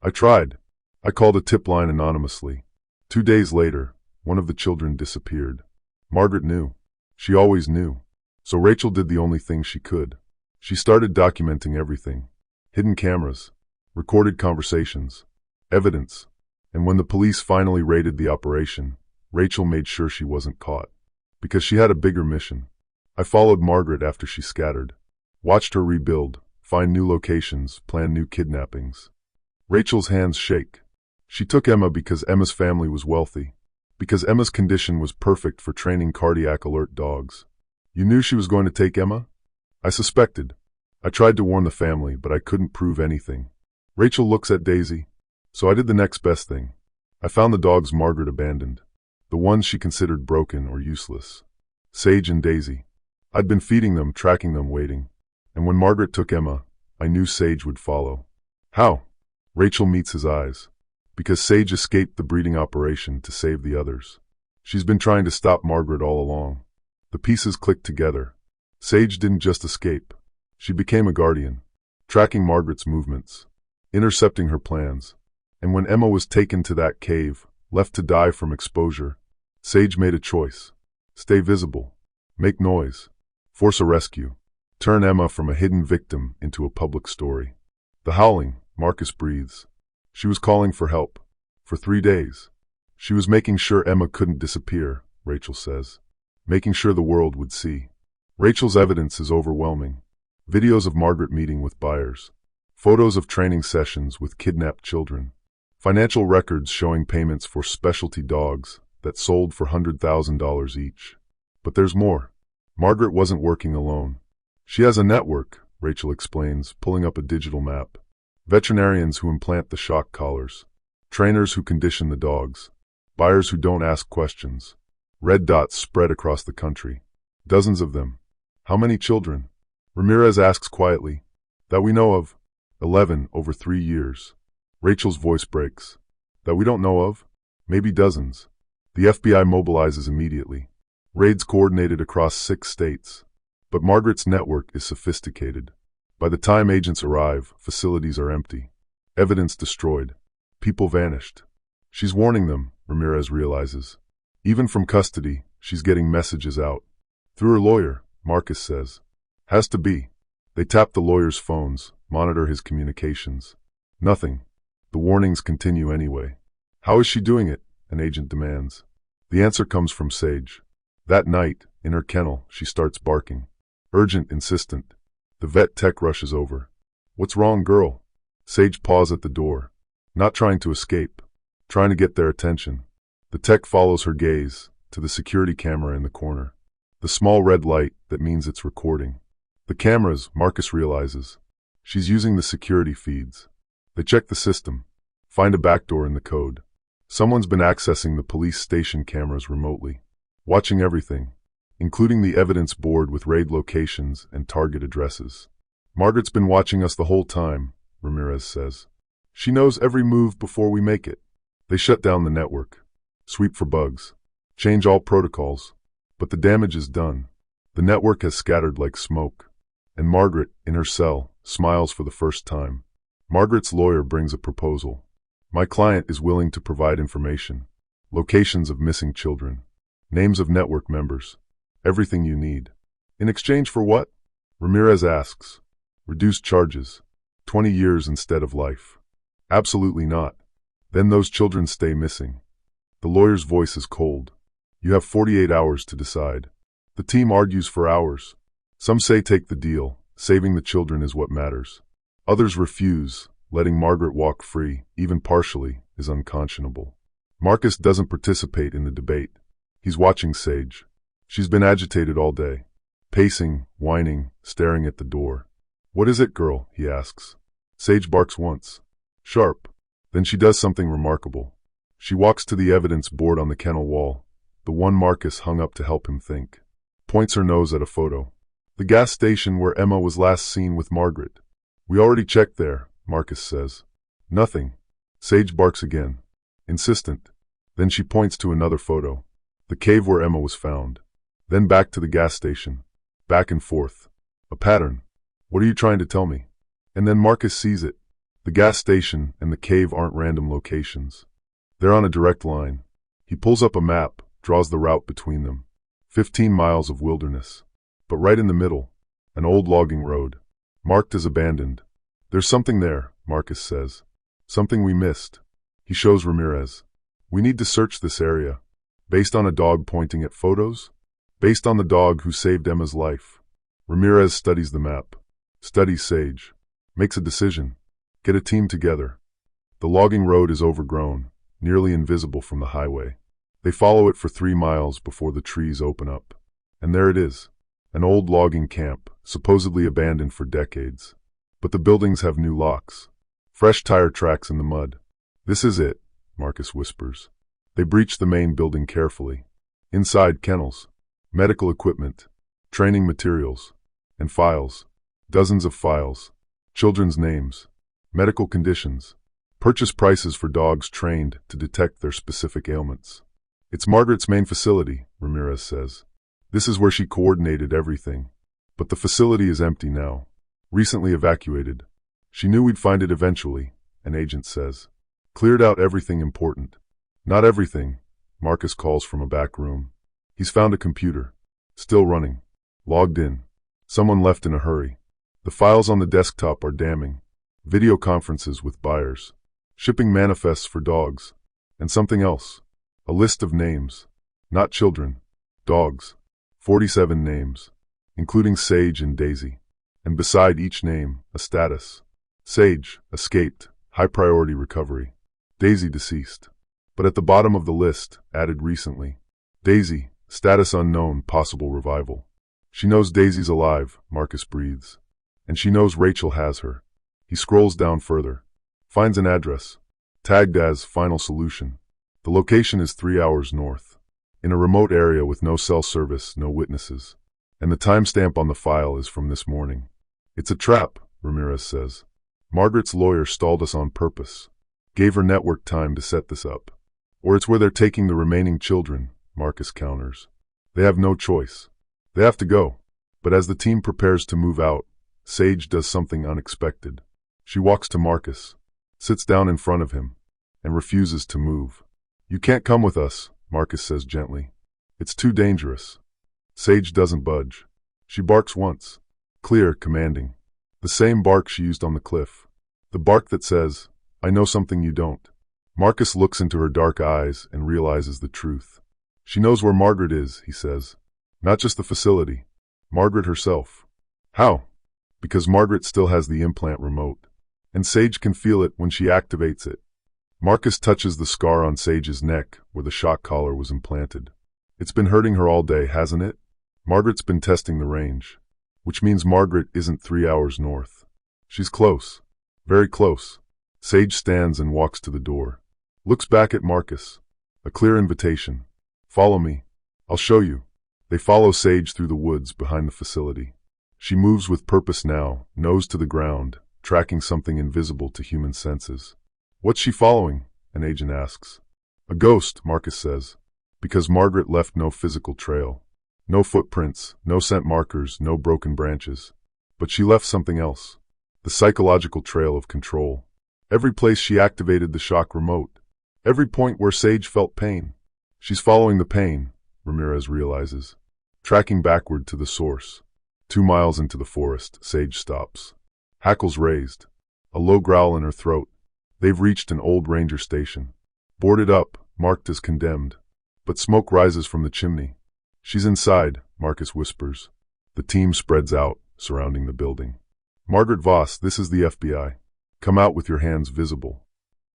I tried. I called a tip line anonymously. 2 days later, one of the children disappeared. Margaret knew. She always knew. So Rachel did the only thing she could. She started documenting everything. Hidden cameras. Recorded conversations. Evidence. And when the police finally raided the operation, Rachel made sure she wasn't caught. Because she had a bigger mission. I followed Margaret after she scattered. Watched her rebuild, find new locations, plan new kidnappings. Rachel's hands shake. She took Emma because Emma's family was wealthy. Because Emma's condition was perfect for training cardiac alert dogs. You knew she was going to take Emma? I suspected. I tried to warn the family, but I couldn't prove anything. Rachel looks at Daisy. So I did the next best thing. I found the dogs Margaret abandoned. The ones she considered broken or useless. Sage and Daisy. I'd been feeding them, tracking them, waiting. And when Margaret took Emma, I knew Sage would follow. How? Rachel meets his eyes. Because Sage escaped the breeding operation to save the others. She's been trying to stop Margaret all along. The pieces clicked together. Sage didn't just escape. She became a guardian. Tracking Margaret's movements. Intercepting her plans. And when Emma was taken to that cave, left to die from exposure, Sage made a choice. Stay visible. Make noise. Force a rescue. Turn Emma from a hidden victim into a public story. The howling, Marcus breathes. She was calling for help. For 3 days. She was making sure Emma couldn't disappear, Rachel says. Making sure the world would see. Rachel's evidence is overwhelming. Videos of Margaret meeting with buyers. Photos of training sessions with kidnapped children. Financial records showing payments for specialty dogs that sold for $100,000 each. But there's more. Margaret wasn't working alone. She has a network, Rachel explains, pulling up a digital map. Veterinarians who implant the shock collars. Trainers who condition the dogs. Buyers who don't ask questions. Red dots spread across the country. Dozens of them. How many children? Ramirez asks quietly. That we know of. 11 over 3 years. Rachel's voice breaks. That we don't know of? Maybe dozens. The FBI mobilizes immediately. Raids coordinated across 6 states. But Margaret's network is sophisticated. By the time agents arrive, facilities are empty. Evidence destroyed. People vanished. She's warning them, Ramirez realizes. Even from custody, she's getting messages out. Through her lawyer, Marcus says. Has to be. They tap the lawyer's phones, monitor his communications. Nothing. The warnings continue anyway. How is she doing it? An agent demands. The answer comes from Sage. That night, in her kennel, she starts barking. Urgent, insistent. The vet tech rushes over. What's wrong, girl? Sage paws at the door. Not trying to escape. Trying to get their attention. The tech follows her gaze to the security camera in the corner. The small red light that means it's recording. The cameras, Marcus realizes. She's using the security feeds. They check the system. Find a backdoor in the code. Someone's been accessing the police station cameras remotely. Watching everything, including the evidence board with raid locations and target addresses. Margaret's been watching us the whole time, Ramirez says. She knows every move before we make it. They shut down the network. Sweep for bugs. Change all protocols. But the damage is done. The network has scattered like smoke. And Margaret, in her cell, smiles for the first time. Margaret's lawyer brings a proposal. My client is willing to provide information. Locations of missing children. Names of network members. Everything you need. In exchange for what? Ramirez asks. Reduced charges. 20 years instead of life. Absolutely not. Then those children stay missing. The lawyer's voice is cold. You have 48 hours to decide. The team argues for hours. Some say take the deal. Saving the children is what matters. Others refuse. Letting Margaret walk free, even partially, is unconscionable. Marcus doesn't participate in the debate. He's watching Sage. She's been agitated all day. Pacing, whining, staring at the door. What is it, girl? He asks. Sage barks once. Sharp. Then she does something remarkable. She walks to the evidence board on the kennel wall, the one Marcus hung up to help him think. Points her nose at a photo. The gas station where Emma was last seen with Margaret. We already checked there, Marcus says. Nothing. Sage barks again. Insistent. Then she points to another photo. The cave where Emma was found. Then back to the gas station. Back and forth. A pattern. What are you trying to tell me? And then Marcus sees it. The gas station and the cave aren't random locations. They're on a direct line. He pulls up a map, draws the route between them. 15 miles of wilderness. But right in the middle, an old logging road. Marked as abandoned. There's something there, Marcus says. Something we missed. He shows Ramirez. We need to search this area. Based on a dog pointing at photos? Based on the dog who saved Emma's life. Ramirez studies the map. Studies Sage. Makes a decision. Get a team together. The logging road is overgrown, nearly invisible from the highway. They follow it for 3 miles before the trees open up. And there it is. An old logging camp, supposedly abandoned for decades. But the buildings have new locks. Fresh tire tracks in the mud. This is it, Marcus whispers. They breach the main building carefully. Inside, kennels. Medical equipment. Training materials. And files. Dozens of files. Children's names. Medical conditions. Purchase prices for dogs trained to detect their specific ailments. It's Margaret's main facility, Ramirez says. This is where she coordinated everything. But the facility is empty now. Recently evacuated. She knew we'd find it eventually, an agent says. Cleared out everything important. Not everything, Marcus calls from a back room. He's found a computer. Still running. Logged in. Someone left in a hurry. The files on the desktop are damning. Video conferences with buyers. shipping manifests for dogs. And something else. A list of names. Not children. Dogs. 47 names. Including Sage and Daisy. And beside each name, a status. Sage, escaped, high priority recovery. Daisy, deceased. But at the bottom of the list, added recently. Daisy, status unknown, possible revival. She knows Daisy's alive, Marcus breathes. And she knows Rachel has her. He scrolls down further. Finds an address. Tagged as Final Solution. The location is 3 hours north. In a remote area with no cell service, no witnesses. And the timestamp on the file is from this morning. It's a trap, Ramirez says. Margaret's lawyer stalled us on purpose. Gave her network time to set this up. Or it's where they're taking the remaining children, Marcus counters. They have no choice. They have to go. But as the team prepares to move out, Sage does something unexpected. She walks to Marcus, sits down in front of him, and refuses to move. You can't come with us, Marcus says gently. It's too dangerous. Sage doesn't budge. She barks once. Clear, commanding. The same bark she used on the cliff. The bark that says, I know something you don't. Marcus looks into her dark eyes and realizes the truth. She knows where Margaret is, he says. Not just the facility. Margaret herself. How? Because Margaret still has the implant remote. And Sage can feel it when she activates it. Marcus touches the scar on Sage's neck where the shock collar was implanted. It's been hurting her all day, hasn't it? Margaret's been testing the range. Which means Margaret isn't 3 hours north. She's close. Very close. Sage stands and walks to the door. Looks back at Marcus. A clear invitation. Follow me. I'll show you. They follow Sage through the woods behind the facility. She moves with purpose now, nose to the ground, tracking something invisible to human senses. What's she following? An agent asks. A ghost, Marcus says. Because Margaret left no physical trail. No footprints, no scent markers, no broken branches. But she left something else. The psychological trail of control. Every place she activated the shock remote. Every point where Sage felt pain. She's following the pain, Ramirez realizes. Tracking backward to the source. 2 miles into the forest, Sage stops. Hackles raised. A low growl in her throat. They've reached an old ranger station. Boarded up, marked as condemned. But smoke rises from the chimney. She's inside, Marcus whispers. The team spreads out, surrounding the building. Margaret Voss, this is the FBI. Come out with your hands visible.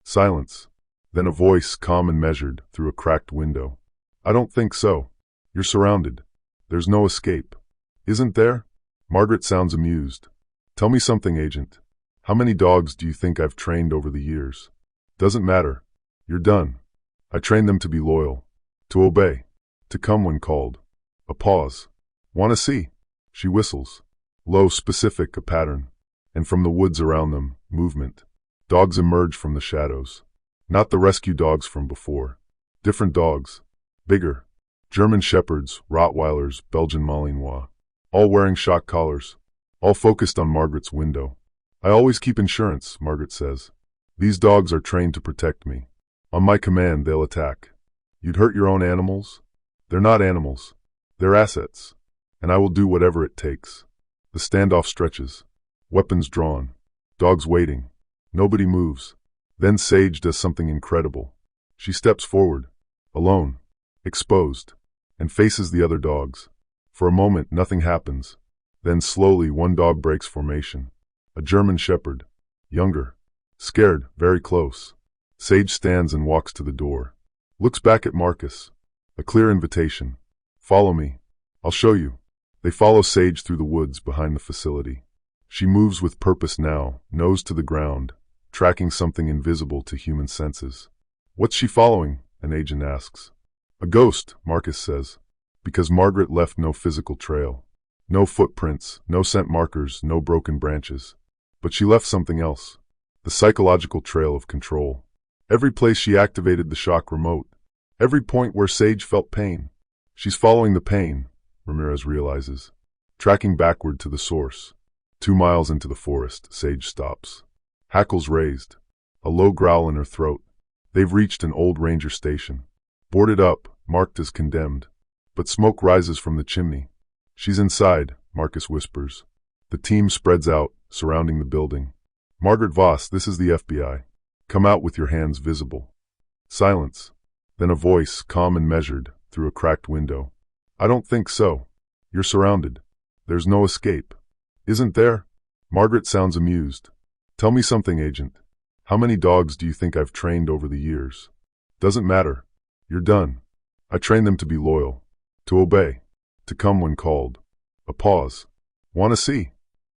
Silence. Then a voice, calm and measured, through a cracked window. I don't think so. You're surrounded. There's no escape. Isn't there? Margaret sounds amused. Tell me something, Agent. How many dogs do you think I've trained over the years? Doesn't matter. You're done. I trained them to be loyal. To obey. To come when called. A pause. Wanna see? She whistles. Low, specific, a pattern. And from the woods around them, movement. Dogs emerge from the shadows. Not the rescue dogs from before. Different dogs. Bigger. German shepherds, Rottweilers, Belgian Malinois. All wearing shock collars. All focused on Margaret's window. I always keep insurance, Margaret says. These dogs are trained to protect me. On my command, they'll attack. You'd hurt your own animals? They're not animals. They're assets. And I will do whatever it takes. The standoff stretches. Weapons drawn. Dogs waiting. Nobody moves. Then Sage does something incredible. She steps forward. Alone. Exposed. And faces the other dogs. For a moment, nothing happens. Then slowly, one dog breaks formation. A German shepherd. Younger. Scared, very close. Sage stands and walks to the door. Looks back at Marcus. A clear invitation. Follow me. I'll show you. They follow Sage through the woods behind the facility. She moves with purpose now, nose to the ground, tracking something invisible to human senses. What's she following? An agent asks. A ghost, Marcus says. Because Margaret left no physical trail. No footprints, no scent markers, no broken branches. But she left something else. The psychological trail of control. Every place she activated the shock remote. Every point where Sage felt pain. She's following the pain, Ramirez realizes. Tracking backward to the source. 2 miles into the forest, Sage stops. Hackles raised. A low growl in her throat. They've reached an old ranger station. Boarded up, marked as condemned. But smoke rises from the chimney. She's inside, Marcus whispers. The team spreads out, surrounding the building. Margaret Voss, this is the FBI. Come out with your hands visible. Silence. Then a voice, calm and measured, through a cracked window. I don't think so. You're surrounded. There's no escape. Isn't there? Margaret sounds amused. Tell me something, Agent. How many dogs do you think I've trained over the years? Doesn't matter. You're done. I train them to be loyal, to obey, to come when called. A pause. Wanna see?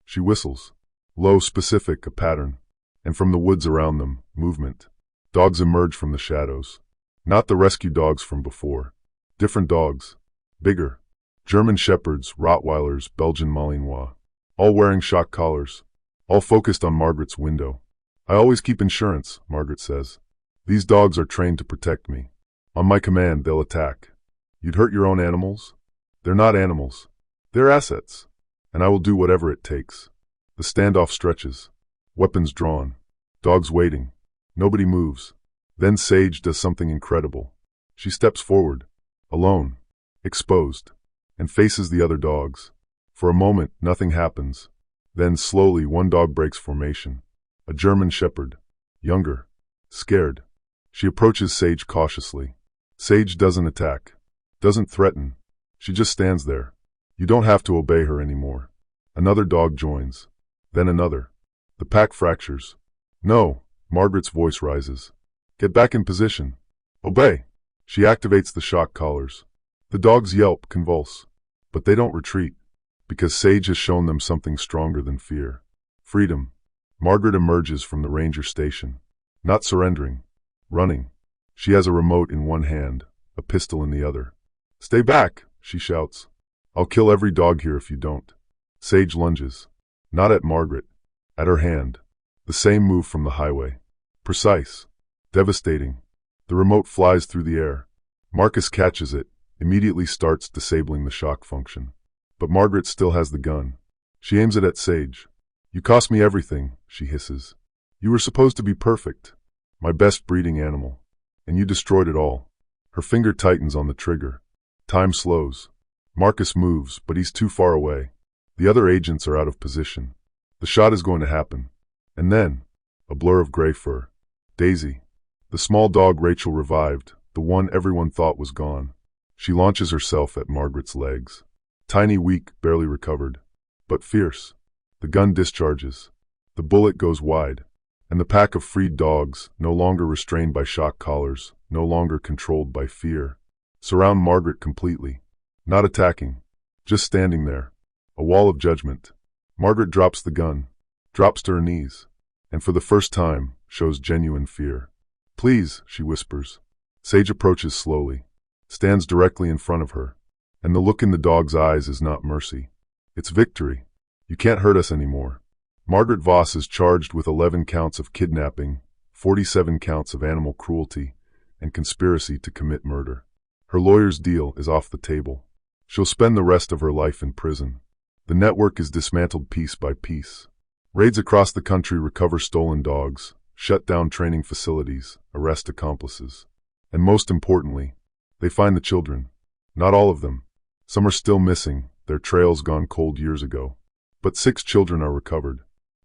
She whistles. Low, specific, a pattern. And from the woods around them, movement. Dogs emerge from the shadows. Not the rescue dogs from before. Different dogs. Bigger. German shepherds, Rottweilers, Belgian Malinois. All wearing shock collars. All focused on Margaret's window. I always keep insurance, Margaret says. These dogs are trained to protect me. On my command, they'll attack. You'd hurt your own animals? They're not animals. They're assets. And I will do whatever it takes. The standoff stretches. Weapons drawn. Dogs waiting. Nobody moves. Then Sage does something incredible. She steps forward. Alone. Exposed. And faces the other dogs. For a moment, nothing happens. Then, slowly, one dog breaks formation. A German shepherd. Younger. Scared. She approaches Sage cautiously. Sage doesn't attack. Doesn't threaten. She just stands there. You don't have to obey her anymore. Another dog joins. Then another. The pack fractures. No. Margaret's voice rises. Get back in position. Obey. She activates the shock collars. The dogs yelp, convulse. But they don't retreat. Because Sage has shown them something stronger than fear. Freedom. Margaret emerges from the ranger station. Not surrendering. Running. She has a remote in one hand, a pistol in the other. Stay back, she shouts. I'll kill every dog here if you don't. Sage lunges. Not at Margaret. At her hand. The same move from the highway. Precise. Devastating. The remote flies through the air. Marcus catches it, immediately starts disabling the shock function. But Margaret still has the gun. She aims it at Sage. You cost me everything, she hisses. You were supposed to be perfect. My best breeding animal. And you destroyed it all. Her finger tightens on the trigger. Time slows. Marcus moves, but he's too far away. The other agents are out of position. The shot is going to happen. And then, a blur of gray fur. Daisy. The small dog Rachel revived, the one everyone thought was gone. She launches herself at Margaret's legs. Tiny, weak, barely recovered. But fierce. The gun discharges. The bullet goes wide. And the pack of freed dogs, no longer restrained by shock collars, no longer controlled by fear, surround Margaret completely. Not attacking. Just standing there. A wall of judgment. Margaret drops the gun. Drops to her knees. And for the first time, shows genuine fear. Please, she whispers. Sage approaches slowly. Stands directly in front of her. And the look in the dog's eyes is not mercy. It's victory. You can't hurt us anymore. Margaret Voss is charged with 11 counts of kidnapping, 47 counts of animal cruelty, and conspiracy to commit murder. Her lawyer's deal is off the table. She'll spend the rest of her life in prison. The network is dismantled piece by piece. Raids across the country recover stolen dogs, shut down training facilities, arrest accomplices. And most importantly, they find the children. Not all of them. Some are still missing, their trails gone cold years ago. But 6 children are recovered.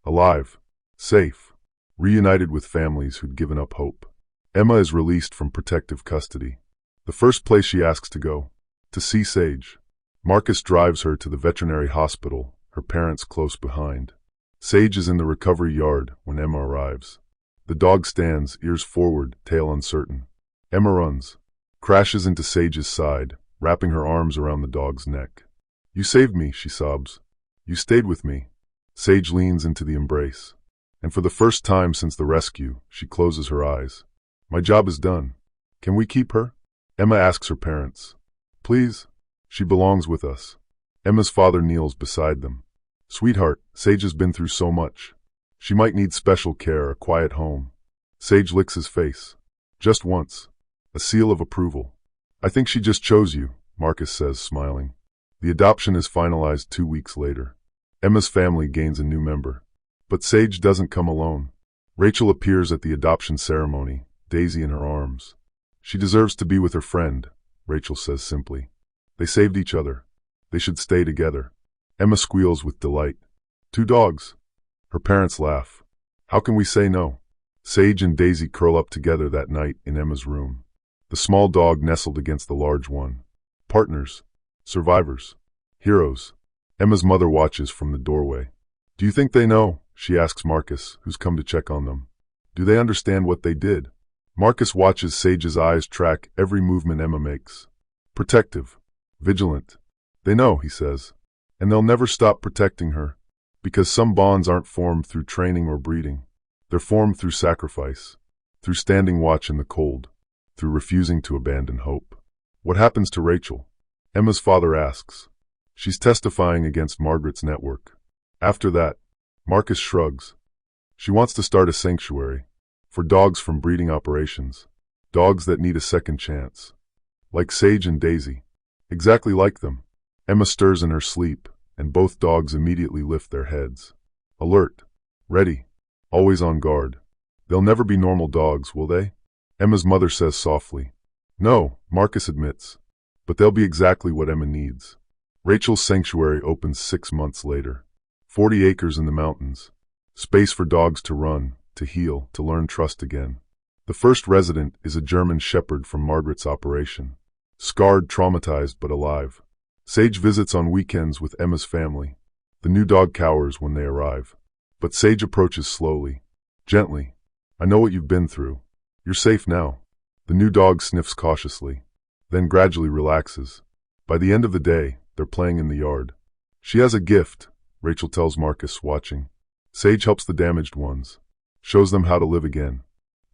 Alive. Safe. Reunited with families who'd given up hope. Emma is released from protective custody. The first place she asks to go. To see Sage. Marcus drives her to the veterinary hospital, her parents close behind. Sage is in the recovery yard when Emma arrives. The dog stands, ears forward, tail uncertain. Emma runs. Crashes into Sage's side, wrapping her arms around the dog's neck. You saved me, she sobs. You stayed with me. Sage leans into the embrace. And for the first time since the rescue, she closes her eyes. My job is done. Can we keep her? Emma asks her parents. Please? She belongs with us. Emma's father kneels beside them. Sweetheart, Sage has been through so much. She might need special care, a quiet home. Sage licks his face. Just once. A seal of approval. I think she just chose you, Marcus says, smiling. The adoption is finalized 2 weeks later. Emma's family gains a new member. But Sage doesn't come alone. Rachel appears at the adoption ceremony, Daisy in her arms. She deserves to be with her friend, Rachel says simply. They saved each other. They should stay together. Emma squeals with delight. 2 dogs. Her parents laugh. How can we say no? Sage and Daisy curl up together that night in Emma's room. The small dog nestled against the large one. Partners. Survivors. Heroes. Emma's mother watches from the doorway. Do you think they know? She asks Marcus, who's come to check on them. Do they understand what they did? Marcus watches Sage's eyes track every movement Emma makes. Protective. Vigilant. They know, he says. And they'll never stop protecting her. Because some bonds aren't formed through training or breeding. They're formed through sacrifice. Through standing watch in the cold. Through refusing to abandon hope. What happens to Rachel? Emma's father asks. She's testifying against Margaret's network. After that, Marcus shrugs. She wants to start a sanctuary. For dogs from breeding operations. Dogs that need a second chance. Like Sage and Daisy. Exactly like them. Emma stirs in her sleep, and both dogs immediately lift their heads. Alert. Ready. Always on guard. They'll never be normal dogs, will they? Emma's mother says softly. No, Marcus admits. But they'll be exactly what Emma needs. Rachel's sanctuary opens 6 months later. 40 acres in the mountains. Space for dogs to run, to heal, to learn trust again. The first resident is a German shepherd from Margaret's operation. Scarred, traumatized, but alive. Sage visits on weekends with Emma's family. The new dog cowers when they arrive. But Sage approaches slowly. Gently. I know what you've been through. You're safe now. The new dog sniffs cautiously. Then gradually relaxes. By the end of the day, they're playing in the yard. She has a gift, Rachel tells Marcus, watching. Sage helps the damaged ones. Shows them how to live again.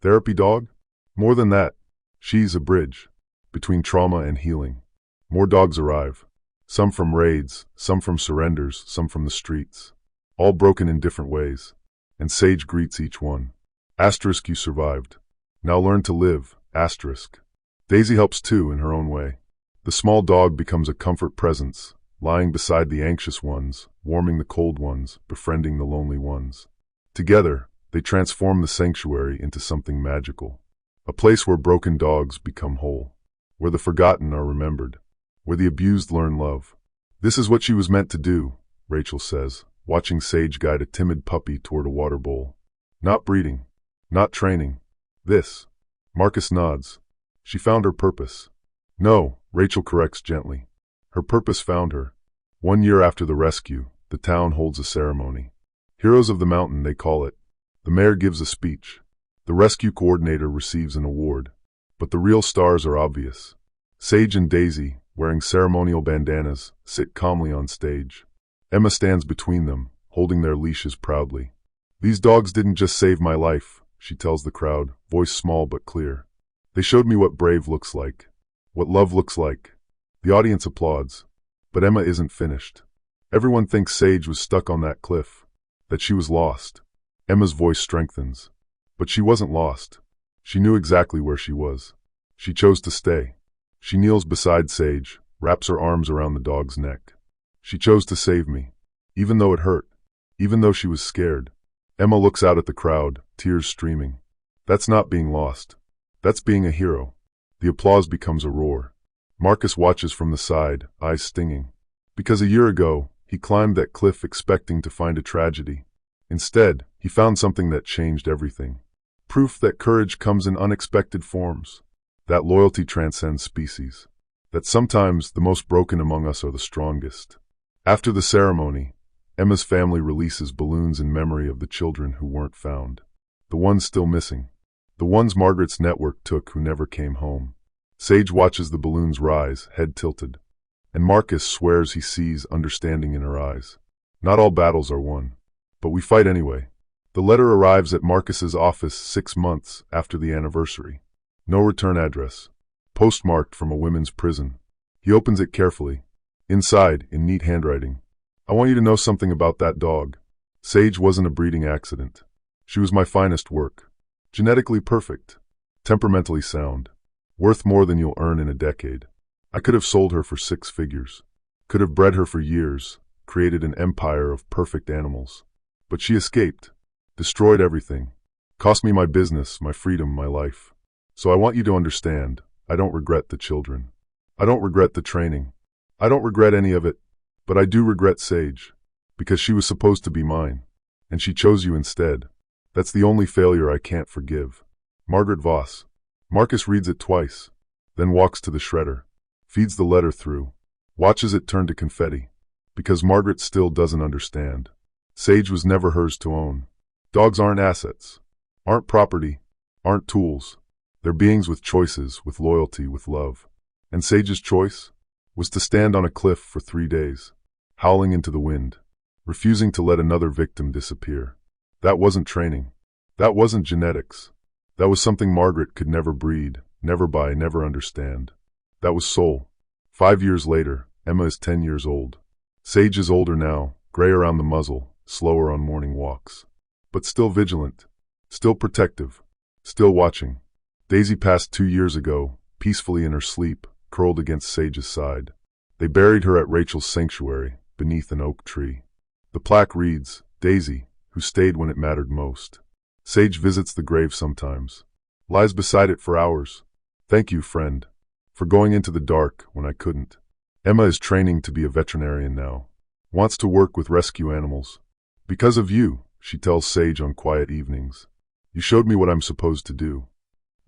Therapy dog? More than that. She's a bridge. Between trauma and healing. More dogs arrive. Some from raids, some from surrenders, some from the streets. All broken in different ways. And Sage greets each one. Asterisk, you survived. Now learn to live. Asterisk. Daisy helps too in her own way. The small dog becomes a comfort presence, lying beside the anxious ones, warming the cold ones, befriending the lonely ones. Together, they transform the sanctuary into something magical. A place where broken dogs become whole. Where the forgotten are remembered. Where the abused learn love. This is what she was meant to do, Rachel says, watching Sage guide a timid puppy toward a water bowl. Not breeding. Not training. This. Marcus nods. She found her purpose. No, Rachel corrects gently. Her purpose found her. 1 year after the rescue, the town holds a ceremony. Heroes of the Mountain, they call it. The mayor gives a speech. The rescue coordinator receives an award. But the real stars are obvious. Sage and Daisy, wearing ceremonial bandanas, sit calmly on stage. Emma stands between them, holding their leashes proudly. These dogs didn't just save my life, she tells the crowd, voice small but clear. They showed me what brave looks like. What love looks like. The audience applauds. But Emma isn't finished. Everyone thinks Sage was stuck on that cliff. That she was lost. Emma's voice strengthens. But she wasn't lost. She knew exactly where she was. She chose to stay. She kneels beside Sage, wraps her arms around the dog's neck. She chose to save me. Even though it hurt. Even though she was scared. Emma looks out at the crowd, tears streaming. That's not being lost. That's being a hero. The applause becomes a roar. Marcus watches from the side, eyes stinging. Because a year ago, he climbed that cliff expecting to find a tragedy. Instead, he found something that changed everything. Proof that courage comes in unexpected forms. That loyalty transcends species. That sometimes the most broken among us are the strongest. After the ceremony, Emma's family releases balloons in memory of the children who weren't found. The ones still missing. The ones Margaret's network took who never came home. Sage watches the balloons rise, head tilted. And Marcus swears he sees understanding in her eyes. Not all battles are won. But we fight anyway. The letter arrives at Marcus's office 6 months after the anniversary. No return address. Postmarked from a women's prison. He opens it carefully. Inside, in neat handwriting. I want you to know something about that dog. Sage wasn't a breeding accident. She was my finest work. Genetically perfect. Temperamentally sound. Worth more than you'll earn in a decade. I could have sold her for 6 figures. Could have bred her for years. Created an empire of perfect animals. But she escaped. Destroyed everything. Cost me my business, my freedom, my life. So I want you to understand, I don't regret the children. I don't regret the training. I don't regret any of it. But I do regret Sage. Because she was supposed to be mine. And she chose you instead. That's the only failure I can't forgive. Margaret Voss. Marcus reads it twice, then walks to the shredder, feeds the letter through, watches it turn to confetti, because Margaret still doesn't understand. Sage was never hers to own. Dogs aren't assets, aren't property, aren't tools. They're beings with choices, with loyalty, with love. And Sage's choice was to stand on a cliff for 3 days, howling into the wind, refusing to let another victim disappear. That wasn't training. That wasn't genetics. That was something Margaret could never breed, never buy, never understand. That was soul. 5 years later, Emma is 10 years old. Sage is older now, gray around the muzzle, slower on morning walks. But still vigilant, still protective, still watching. Daisy passed 2 years ago, peacefully in her sleep, curled against Sage's side. They buried her at Rachel's sanctuary, beneath an oak tree. The plaque reads, Daisy, who stayed when it mattered most. Sage visits the grave sometimes, lies beside it for hours. Thank you, friend, for going into the dark when I couldn't. Emma is training to be a veterinarian now, wants to work with rescue animals. Because of you, she tells Sage on quiet evenings. You showed me what I'm supposed to do.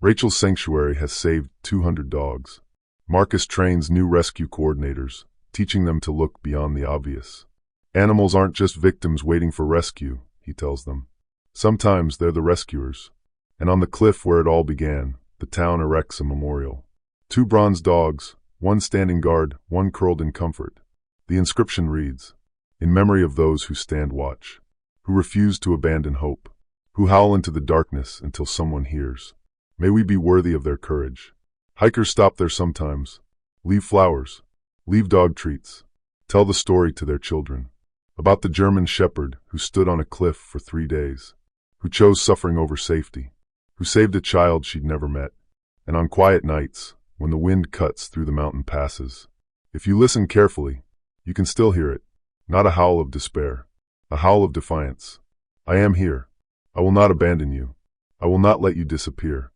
Rachel's sanctuary has saved 200 dogs. Marcus trains new rescue coordinators, teaching them to look beyond the obvious. Animals aren't just victims waiting for rescue, he tells them. Sometimes they're the rescuers. And on the cliff where it all began, the town erects a memorial. 2 bronze dogs, one standing guard, one curled in comfort. The inscription reads, in memory of those who stand watch, who refuse to abandon hope, who howl into the darkness until someone hears. May we be worthy of their courage. Hikers stop there sometimes, leave flowers, leave dog treats, tell the story to their children. About the German shepherd who stood on a cliff for 3 days, who chose suffering over safety, who saved a child she'd never met. And on quiet nights, when the wind cuts through the mountain passes, if you listen carefully, you can still hear it. Not a howl of despair, a howl of defiance. I am here. I will not abandon you. I will not let you disappear.